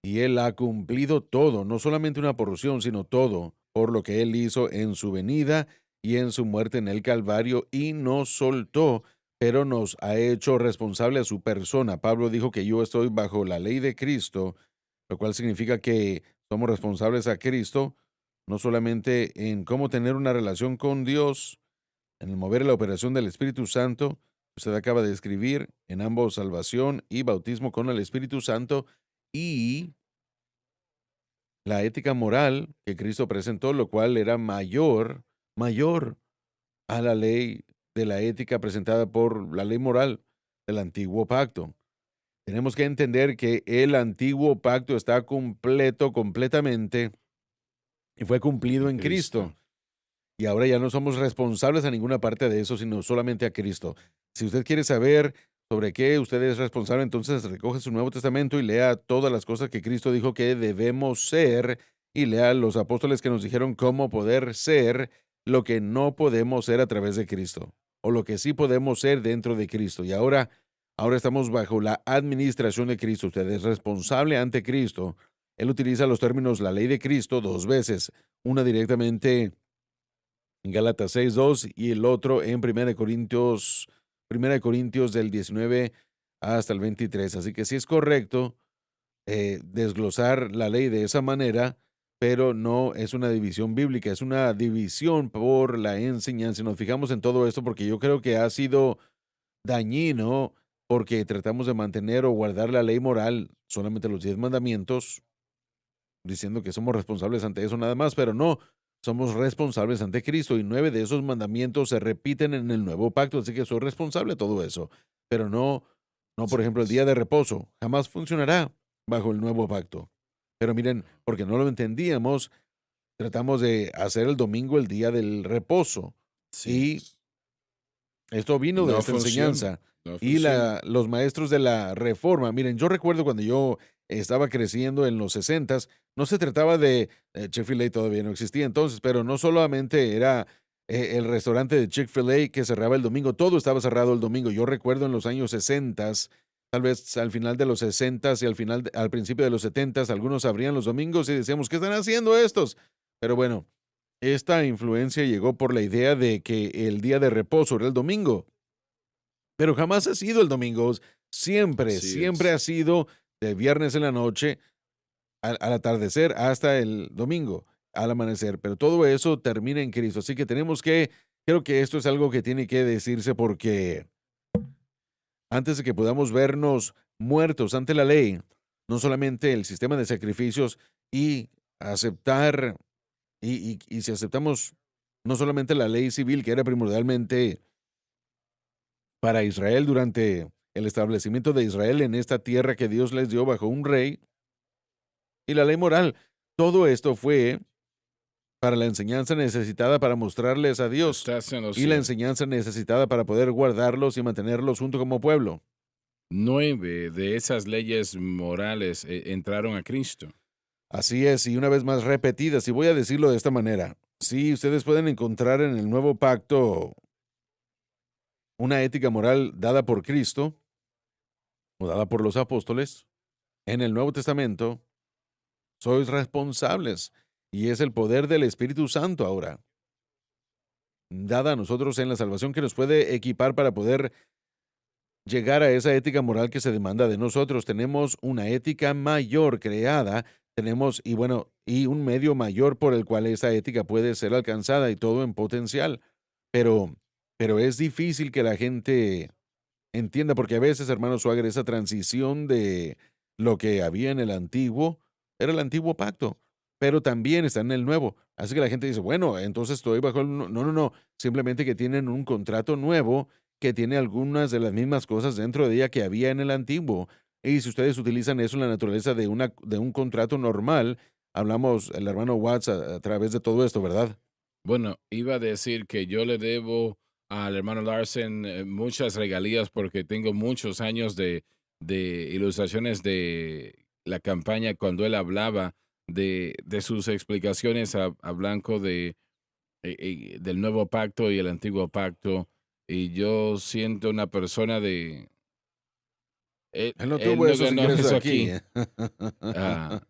Y Él ha cumplido todo, no solamente una porción, sino todo, por lo que Él hizo en su venida y en su muerte en el Calvario, y nos soltó, pero nos ha hecho responsable a su persona. Pablo dijo que yo estoy bajo la ley de Cristo, lo cual significa que somos responsables a Cristo, no solamente en cómo tener una relación con Dios, en el mover la operación del Espíritu Santo, usted acaba de escribir, en ambos salvación y bautismo con el Espíritu Santo, y la ética moral que Cristo presentó, lo cual era mayor a la ley de la ética presentada por la ley moral del antiguo pacto. Tenemos que entender que el antiguo pacto está completo, completamente, y fue cumplido en Cristo. Cristo. Y ahora ya no somos responsables a ninguna parte de eso, sino solamente a Cristo. Si usted quiere saber sobre qué usted es responsable, entonces recoge su Nuevo Testamento y lea todas las cosas que Cristo dijo que debemos ser y lea los apóstoles que nos dijeron cómo poder ser lo que no podemos ser a través de Cristo o lo que sí podemos ser dentro de Cristo. Y ahora estamos bajo la administración de Cristo. Usted es responsable ante Cristo. Él utiliza los términos la ley de Cristo dos veces, una directamente en Gálatas 6:2 y el otro en Primera de Corintios del 19 hasta el 23. Así que sí es correcto desglosar la ley de esa manera, pero no es una división bíblica, es una división por la enseñanza. Nos fijamos en todo esto porque yo creo que ha sido dañino porque tratamos de mantener o guardar la ley moral, solamente los 10 mandamientos, diciendo que somos responsables ante eso nada más, pero no, somos responsables ante Cristo y 9 de esos mandamientos se repiten en el nuevo pacto, así que soy responsable de todo eso, pero no, por Así ejemplo, el día es. de reposo, jamás funcionará bajo el nuevo pacto. Pero miren, porque no lo entendíamos, tratamos de hacer el domingo el día del reposo Sí. y esto vino de No esta funciona. enseñanza. No Y funciona. los maestros de la reforma, miren, yo recuerdo cuando yo estaba creciendo en los sesentas, no se trataba de, Chick-fil-A todavía no existía entonces, pero no solamente era el restaurante de Chick-fil-A que cerraba el domingo, todo estaba cerrado el domingo. Yo recuerdo en los años sesentas, Tal vez al final de los 60 y al principio de los 70, algunos abrían los domingos y decíamos, ¿qué están haciendo estos? Pero bueno, esta influencia llegó por la idea de que el día de reposo era el domingo, pero jamás ha sido el domingo. Siempre, Así siempre es. ha sido de viernes en la noche al atardecer hasta el domingo, al amanecer. Pero todo eso termina en Cristo. Así que creo que esto es algo que tiene que decirse porque antes de que podamos vernos muertos ante la ley, no solamente el sistema de sacrificios y aceptar, y si aceptamos no solamente la ley civil, que era primordialmente para Israel durante el establecimiento de Israel en esta tierra que Dios les dio bajo un rey, y la ley moral, todo esto fue para la enseñanza necesitada para mostrarles a Dios Estás en lo y la cierto. enseñanza necesitada para poder guardarlos y mantenerlos junto como pueblo. 9 de esas leyes morales entraron a Cristo. Así es, y una vez más repetidas, y voy a decirlo de esta manera. Sí, ustedes pueden encontrar en el nuevo pacto una ética moral dada por Cristo o dada por los apóstoles. En el Nuevo Testamento, sois responsables, y es el poder del Espíritu Santo ahora, dada a nosotros en la salvación que nos puede equipar para poder llegar a esa ética moral que se demanda de nosotros. Tenemos una ética mayor creada, tenemos, y bueno, y un medio mayor por el cual esa ética puede ser alcanzada y todo en potencial. Pero, pero es difícil que la gente entienda, porque a veces, hermano Suárez, esa transición de lo que había en el antiguo, era el antiguo pacto, pero también está en el nuevo. Así que la gente dice, bueno, entonces estoy bajo el... No, no, no, simplemente que tienen un contrato nuevo que tiene algunas de las mismas cosas dentro de ella que había en el antiguo. Y si ustedes utilizan eso en la naturaleza de un contrato normal, hablamos, el hermano Watts, a través de todo esto, ¿verdad? Bueno, iba a decir que yo le debo al hermano Larsen muchas regalías porque tengo muchos años de ilustraciones de la campaña cuando él hablaba de sus explicaciones a Blanco del nuevo pacto y el antiguo pacto. Y yo siento una persona de... Él no Él tuvo no esos ganó ingresos eso aquí. aquí. Ah,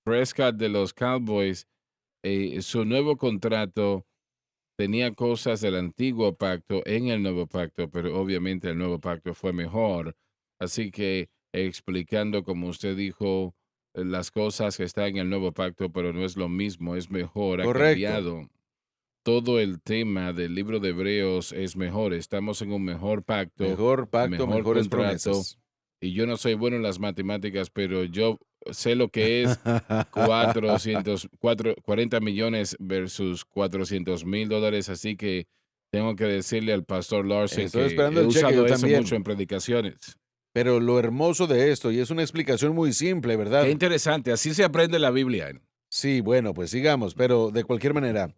Prescott de los Cowboys, su nuevo contrato tenía cosas del antiguo pacto en el nuevo pacto, pero obviamente el nuevo pacto fue mejor. Así que explicando, como usted dijo, las cosas que están en el nuevo pacto, pero no es lo mismo, es mejor, ha Correcto. cambiado. Todo el tema del libro de Hebreos es mejor. Estamos en un mejor pacto, Mejor pacto, mejor mejores contrato. promesas. Y yo no soy bueno en las matemáticas, pero yo sé lo que es 40 millones versus $400,000. Así que tengo que decirle al pastor Larsen Estoy que esperando he el cheque, yo usado eso mucho también. en predicaciones. Pero lo hermoso de esto, y es una explicación muy simple, Qué ¿verdad? interesante, así se aprende la Biblia. Sí, bueno, pues sigamos, pero de cualquier manera,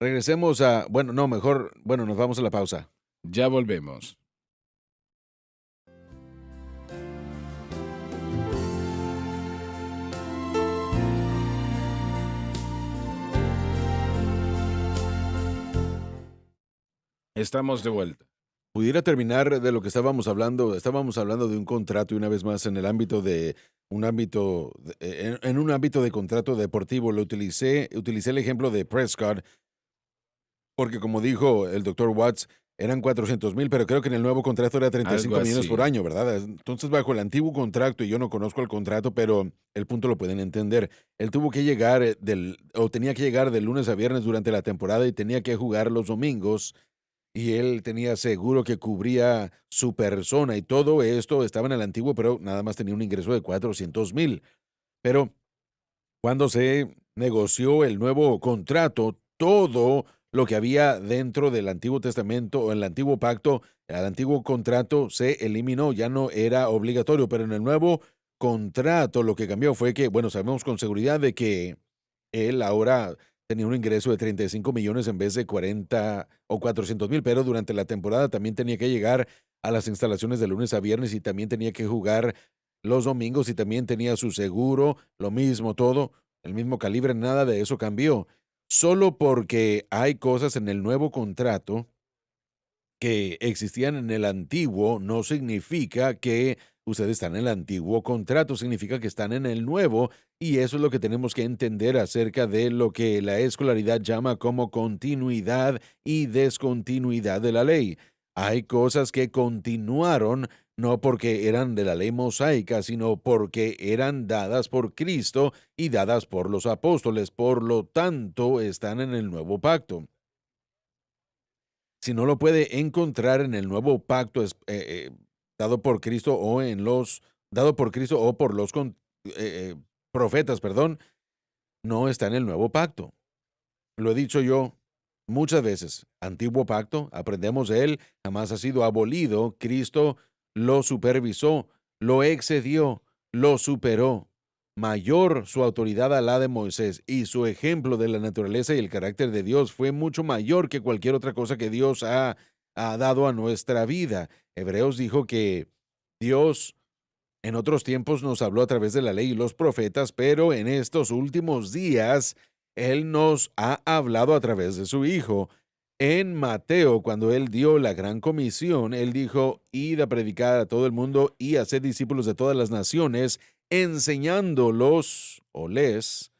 regresemos a, bueno, no, mejor, bueno, nos vamos a la pausa. Ya volvemos. Estamos de vuelta. Pudiera terminar de lo que estábamos hablando de un contrato y una vez más en el ámbito de un ámbito, en un ámbito de contrato deportivo, utilicé el ejemplo de Prescott, porque como dijo el doctor Watts, eran 400,000, pero creo que en el nuevo contrato era treinta y Algo cinco millones por así. año, ¿verdad? Entonces, bajo el antiguo contrato, y yo no conozco el contrato, pero el punto lo pueden entender. Él tuvo que llegar o tenía que llegar de lunes a viernes durante la temporada y tenía que jugar los domingos, y él tenía seguro que cubría su persona y todo esto estaba en el antiguo, pero nada más tenía un ingreso de 400,000. Pero cuando se negoció el nuevo contrato, todo lo que había dentro del Antiguo Testamento o el Antiguo Pacto, el antiguo contrato se eliminó, ya no era obligatorio, pero en el nuevo contrato lo que cambió fue que, bueno, sabemos con seguridad de que él ahora tenía un ingreso de 35 millones en vez de 40 o 400,000, pero durante la temporada también tenía que llegar a las instalaciones de lunes a viernes y también tenía que jugar los domingos y también tenía su seguro, lo mismo todo, el mismo calibre, nada de eso cambió. Solo porque hay cosas en el nuevo contrato que existían en el antiguo no significa que ustedes están en el antiguo contrato, significa que están en el nuevo, y eso es lo que tenemos que entender acerca de lo que la escolaridad llama como continuidad y descontinuidad de la ley. Hay cosas que continuaron no porque eran de la ley mosaica, sino porque eran dadas por Cristo y dadas por los apóstoles, por lo tanto están en el nuevo pacto. Si no lo puede encontrar en el nuevo pacto dado por Cristo o dado por Cristo o por los profetas, perdón, no está en el nuevo pacto. Lo he dicho yo muchas veces. Antiguo pacto, aprendemos de él, jamás ha sido abolido. Cristo lo supervisó, lo excedió, lo superó. Mayor su autoridad a la de Moisés, y su ejemplo de la naturaleza y el carácter de Dios fue mucho mayor que cualquier otra cosa que Dios ha dado a nuestra vida. Hebreos dijo que Dios en otros tiempos nos habló a través de la ley y los profetas, pero en estos últimos días Él nos ha hablado a través de su Hijo. En Mateo, cuando Él dio la gran comisión, Él dijo: id a predicar a todo el mundo y hacer discípulos de todas las naciones, enseñándolos o les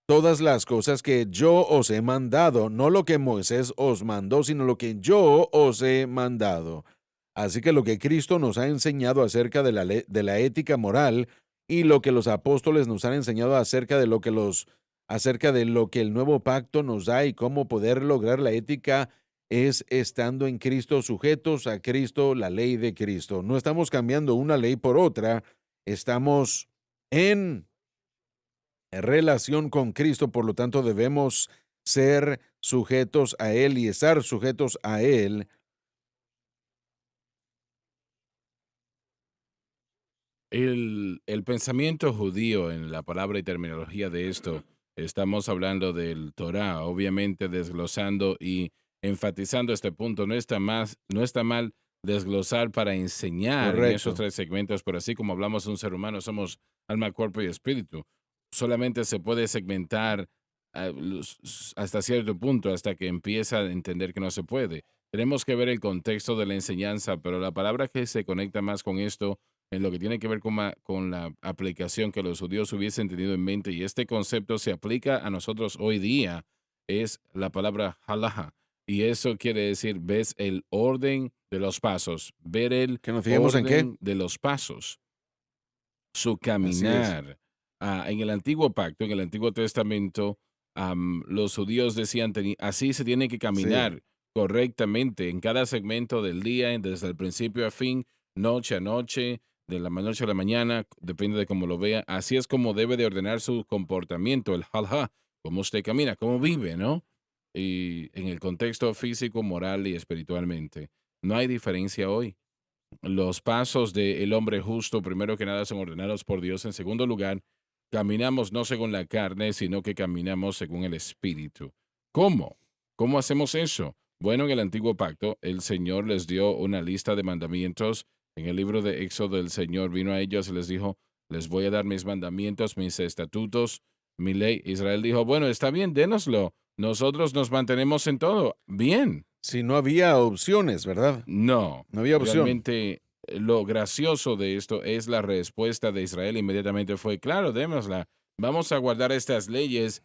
todas las cosas que yo os he mandado, no lo que Moisés os mandó, sino lo que yo os he mandado. Así que lo que Cristo nos ha enseñado acerca de de la ética moral y lo que los apóstoles nos han enseñado acerca de lo que el nuevo pacto nos da y cómo poder lograr la ética es estando en Cristo, sujetos a Cristo, la ley de Cristo. No estamos cambiando una ley por otra, estamos en relación con Cristo, por lo tanto debemos ser sujetos a Él y estar sujetos a Él. El pensamiento judío en la palabra y terminología de esto, estamos hablando del Torah, obviamente desglosando y enfatizando este punto. No está mal desglosar para enseñar en esos Correcto. tres segmentos, pero así como hablamos de un ser humano, somos alma, cuerpo y espíritu. Solamente se puede segmentar hasta cierto punto, hasta que empieza a entender que no se puede. Tenemos que ver el contexto de la enseñanza, pero la palabra que se conecta más con esto en lo que tiene que ver con la aplicación que los judíos hubiesen tenido en mente, y este concepto se aplica a nosotros hoy día, es la palabra halaja. Y eso quiere decir, ves el orden de los pasos, ver el ¿Que nos fijemos en qué? orden de los pasos, su Así es. caminar. En el antiguo pacto, en el Antiguo Testamento, los judíos decían, así se tiene que Sí. caminar correctamente en cada segmento del día, desde el principio a fin, noche a noche, de la noche a la mañana, depende de cómo lo vea. Así es como debe de ordenar su comportamiento, el halha, cómo usted camina, cómo vive, ¿no? Y en el contexto físico, moral y espiritualmente. No hay diferencia hoy. Los pasos del hombre justo, primero que nada, son ordenados por Dios. En segundo lugar, caminamos no según la carne, sino que caminamos según el Espíritu. ¿Cómo? ¿Cómo hacemos eso? Bueno, en el antiguo pacto, el Señor les dio una lista de mandamientos. En el libro de Éxodo, el Señor vino a ellos y les dijo, les voy a dar mis mandamientos, mis estatutos, mi ley. Israel dijo, bueno, está bien, dénoslo. Nosotros nos mantenemos en todo. Bien. Si no había opciones, ¿verdad? No, No había opción. realmente lo gracioso de esto es la respuesta de Israel. Inmediatamente fue, claro, démosla. Vamos a guardar estas leyes.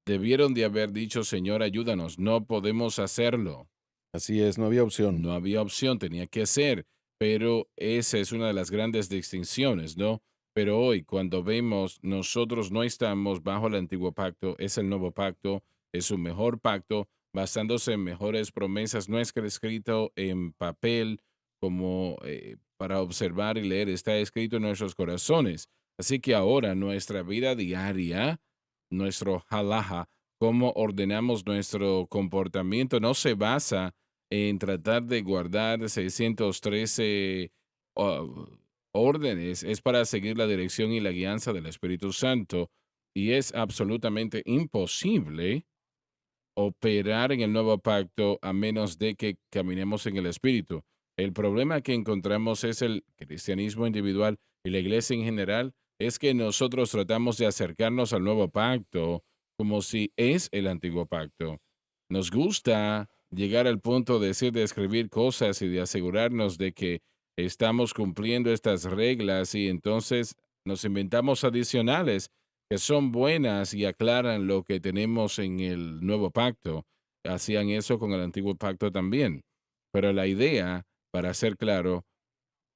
Debieron de haber dicho, Señor, ayúdanos. No podemos hacerlo. Así es, no había opción. No había opción, tenía que ser. Pero esa es una de las grandes distinciones, ¿no? Pero hoy, cuando vemos, nosotros no estamos bajo el antiguo pacto, es el nuevo pacto, es un mejor pacto, basándose en mejores promesas, no es que escrito en papel como para observar y leer, está escrito en nuestros corazones. Así que ahora nuestra vida diaria, nuestro halaja, cómo ordenamos nuestro comportamiento, no se basa en tratar de guardar 613 oh, órdenes, es para seguir la dirección y la guianza del Espíritu Santo, y es absolutamente imposible operar en el nuevo pacto a menos de que caminemos en el Espíritu. El problema que encontramos es el cristianismo individual y la iglesia en general, es que nosotros tratamos de acercarnos al nuevo pacto como si es el antiguo pacto. Nos gusta llegar al punto de decir, de escribir cosas y de asegurarnos de que estamos cumpliendo estas reglas y entonces nos inventamos adicionales que son buenas y aclaran lo que tenemos en el nuevo pacto. Hacían eso con el antiguo pacto también. Pero la idea, para ser claro,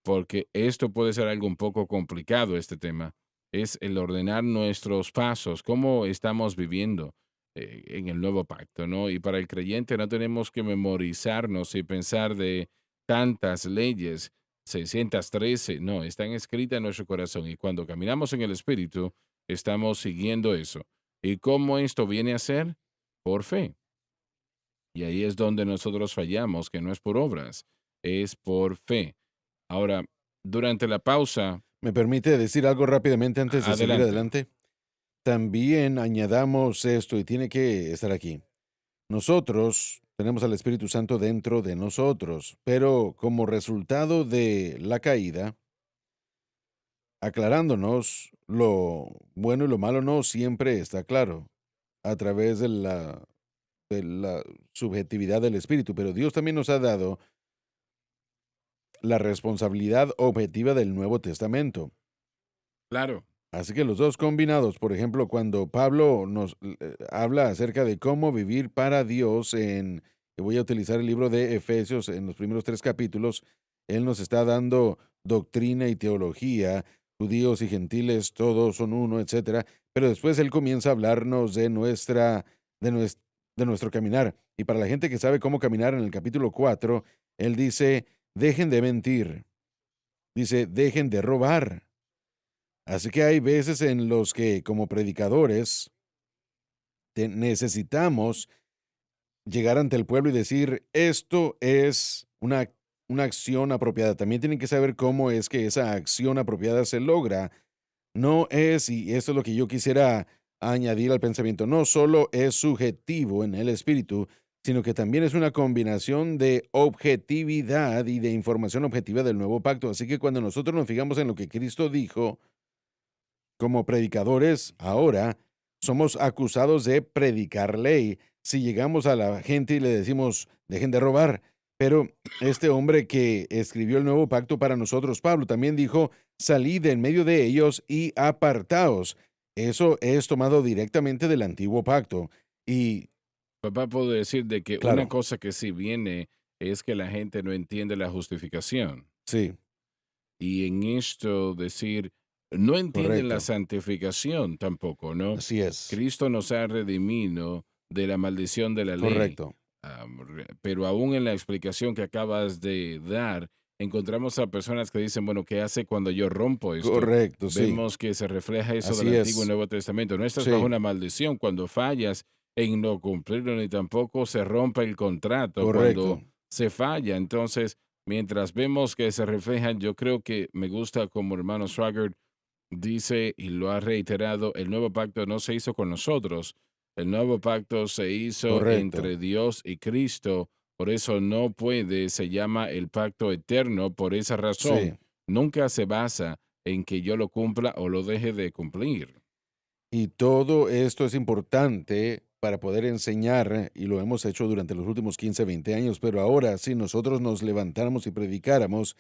porque esto puede ser algo un poco complicado, este tema, es el ordenar nuestros pasos, cómo estamos viviendo en el nuevo pacto, ¿no? Y para el creyente no tenemos que memorizarnos y pensar de tantas leyes, 613, no, están escritas en nuestro corazón y cuando caminamos en el Espíritu, estamos siguiendo eso. ¿Y cómo esto viene a ser? Por fe. Y ahí es donde nosotros fallamos, que no es por obras, es por fe. Ahora, durante la pausa, ¿Me permite decir algo rápidamente antes de seguir adelante. adelante? También añadamos esto y tiene que estar aquí. Nosotros tenemos al Espíritu Santo dentro de nosotros, pero como resultado de la caída, aclarándonos lo bueno y lo malo no siempre está claro a través de la subjetividad del Espíritu, pero Dios también nos ha dado la responsabilidad objetiva del Nuevo Testamento. Claro, Así que los dos combinados, por ejemplo, cuando Pablo nos habla acerca de cómo vivir para Dios y voy a utilizar el libro de Efesios en los primeros 3 capítulos, él nos está dando doctrina y teología, judíos y gentiles, todos son uno, etcétera, pero después él comienza a hablarnos de, nues- de nuestro caminar. Y para la gente que sabe cómo caminar en el capítulo 4, él dice, dejen de mentir, dice, dejen de robar. Así que hay veces en los que como predicadores necesitamos llegar ante el pueblo y decir, esto es una acción apropiada. También tienen que saber cómo es que esa acción apropiada se logra. No es, y esto es lo que yo quisiera añadir al pensamiento, no solo es subjetivo en el espíritu, sino que también es una combinación de objetividad y de información objetiva del nuevo pacto. Así que cuando nosotros nos fijamos en lo que Cristo dijo, como predicadores, ahora somos acusados de predicar ley. Si llegamos a la gente y le decimos, dejen de robar, pero este hombre que escribió el nuevo pacto para nosotros, Pablo, también dijo, salid de en medio de ellos y apartaos. Eso es tomado directamente del antiguo pacto. Y papá puedo decir de que una claro, cosa que sí viene es que la gente no entiende la justificación. sí, Y en esto decir, no entienden la correcto, santificación tampoco, ¿no? así es, Cristo nos ha redimido de la maldición de la ley. correcto, Pero aún en la explicación que acabas de dar, encontramos a personas que dicen, bueno, ¿qué hace cuando yo rompo esto? correcto, sí, Vemos que se refleja eso del así Antiguo y es, Nuevo Testamento. No estás bajo sí, una maldición cuando fallas en no cumplirlo, ni tampoco se rompe el contrato correcto, cuando se falla. Entonces, mientras vemos que se reflejan, yo creo que me gusta como hermano Swagger dice y lo ha reiterado, el nuevo pacto no se hizo con nosotros, el nuevo pacto se hizo correcto, entre Dios y Cristo, por eso no puede, se llama el pacto eterno, por esa razón, sí. nunca se basa en que yo lo cumpla o lo deje de cumplir. Y todo esto es importante para poder enseñar, y lo hemos hecho durante los últimos 15, 20 años, pero ahora si nosotros nos levantáramos y predicáramos,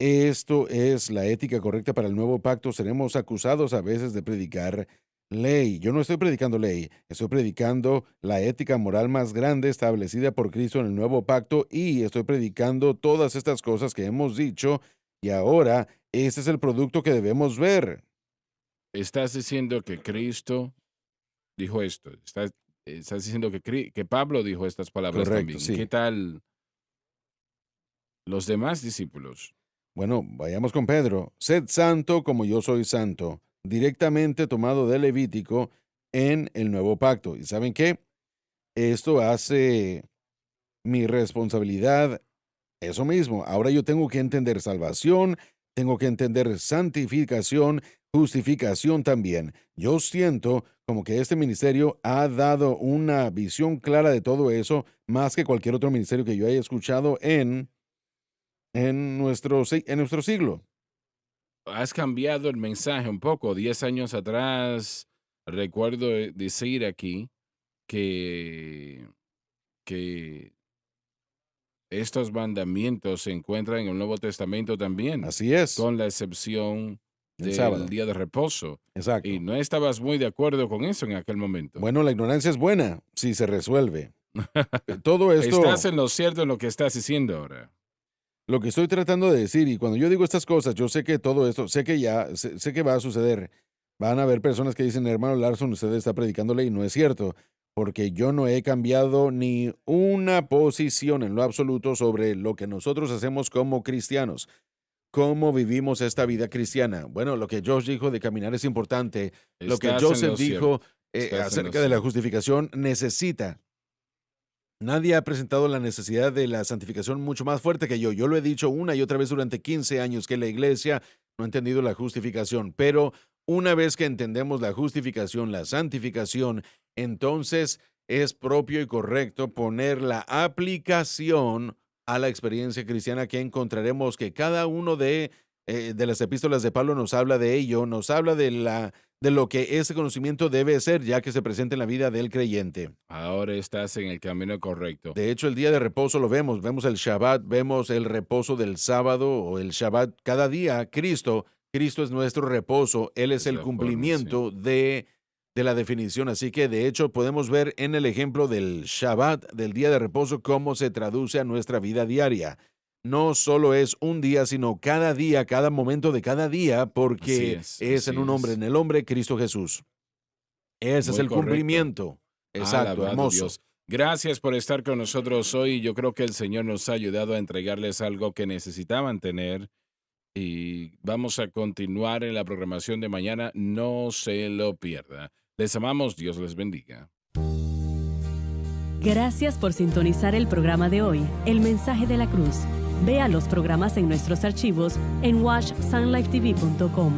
esto es la ética correcta para el nuevo pacto, seremos acusados a veces de predicar ley. Yo no estoy predicando ley, estoy predicando la ética moral más grande establecida por Cristo en el nuevo pacto y estoy predicando todas estas cosas que hemos dicho y ahora este es el producto que debemos ver. Estás diciendo que Cristo dijo esto, estás diciendo que, que Pablo dijo estas palabras Correcto, también. ¿Qué sí. tal los demás discípulos? Bueno, vayamos con Pedro. Sed santo como yo soy santo, directamente tomado de Levítico en el nuevo pacto. ¿Y saben qué? Esto hace mi responsabilidad eso mismo. Ahora yo tengo que entender salvación, tengo que entender santificación, justificación también. Yo siento como que este ministerio ha dado una visión clara de todo eso, más que cualquier otro ministerio que yo haya escuchado en nuestro siglo. Has cambiado el mensaje un poco. 10 años atrás, recuerdo decir aquí que, que estos mandamientos se encuentran en el Nuevo Testamento también, Así es. con la excepción El del sábado. día de reposo. Exacto. Y no estabas muy de acuerdo con eso en aquel momento. Bueno, la ignorancia es buena si se resuelve. Todo esto, Estás en lo cierto en lo que estás diciendo ahora. lo que estoy tratando de decir, y cuando yo digo estas cosas, yo sé que todo esto, sé que va a suceder. Van a haber personas que dicen, hermano Larson, usted está predicándole y no es cierto, porque yo no he cambiado ni una posición en lo absoluto sobre lo que nosotros hacemos como cristianos. ¿Cómo vivimos esta vida cristiana? Bueno, lo que Josh dijo de caminar es importante. Lo que Estás en Joseph lo dijo cierto. Estás en lo acerca de la cierto. justificación necesita. Nadie ha presentado la necesidad de la santificación mucho más fuerte que yo. Yo lo he dicho una y otra vez durante 15 años que la iglesia no ha entendido la justificación, pero una vez que entendemos la justificación, la santificación, entonces es propio y correcto poner la aplicación a la experiencia cristiana, que encontraremos que cada uno de las epístolas de Pablo nos habla de ello, nos habla de lo que ese conocimiento debe ser, ya que se presenta en la vida del creyente. Ahora estás en el camino correcto. De hecho, el día de reposo lo vemos el Shabbat, vemos el reposo del sábado o el Shabbat cada día. Cristo es nuestro reposo, Él es Es el la forma, cumplimiento de la definición. Así que, de hecho, podemos ver en el ejemplo del Shabbat, del día de reposo, cómo se traduce a nuestra vida diaria. No solo es un día, sino cada día, cada momento de cada día, porque es en un hombre, en el hombre, Cristo Jesús. Ese es Muy el correcto. cumplimiento. Exacto, Alabado hermoso. Dios. Gracias por estar con nosotros hoy. Yo creo que el Señor nos ha ayudado a entregarles algo que necesitaban tener. Y vamos a continuar en la programación de mañana. No se lo pierda. Les amamos. Dios les bendiga. Gracias por sintonizar el programa de hoy, El Mensaje de la Cruz. Vea los programas en nuestros archivos en washsunlifetv.com.